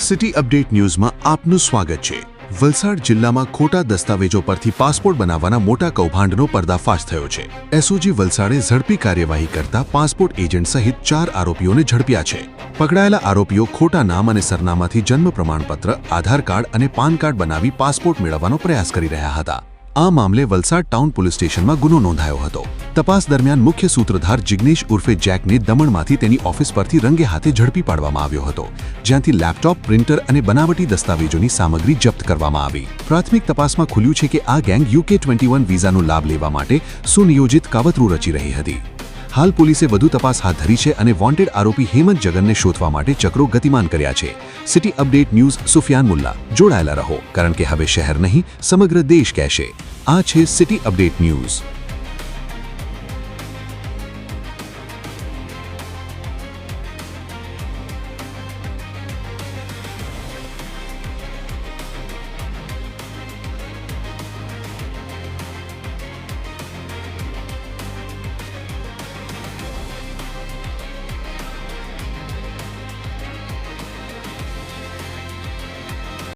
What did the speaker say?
City update ન્યૂઝમાં આપનું સ્વાગત છે। વલસાડ જિલ્લામાં ખોટા દસ્તાવેજો પરથી પાસપોર્ટ બનાવવાના મોટા કૌભાંડનો પર્દાફાશ થયો છે। એસઓજી વલસાડે ઝડપી કાર્યવાહી કરતા પાસપોર્ટ એજન્ટ સહિત 4 આરોપીઓને ઝડપ્યા છે। પકડાયેલા આરોપીઓ ખોટા નામ અને સરનામાથી જન્મ પ્રમાણપત્ર, આધાર કાર્ડ અને પાન કાર્ડ બનાવી પાસપોર્ટ મેળવવાનો પ્રયાસ કરી રહ્યા હતા। આ મામલે વલસાડ ટાઉન પોલીસ સ્ટેશનમાં ગુનો નોંધાયો હતો। તપાસ દરમિયાન મુખ્ય સૂત્રધાર જિગ્નેશ ઉર્ફે જેકને દમણમાંથી તેની ઓફિસ પરથી રંગે હાથે ઝડપી પાડવામાં આવ્યો હતો, જ્યાંથી લેપટોપ, પ્રિન્ટર અને બનાવટી દસ્તાવેજોની સામગ્રી જપ્ત કરવામાં આવી। પ્રાથમિક તપાસમાં ખુલ્યું છે કે આ ગેંગ UK21 વિઝાનો લાભ લેવા માટે સુનિયોજિત કાવતરું રચી રહી હતી। હાલ પોલીસે વધુ તપાસ હાથ ધરી છે અને વોન્ટેડ આરોપી હેમંત જગનને શોધવા માટે ચક્રો ગતિમાન કર્યા છે। City update news Sufiyan Mulla, જોડાયેલા રહો, કારણ કે હવે શહેર નહીં સમગ્ર દેશ કહેશે। આ છે સિટી અપડેટ ન્યૂઝ।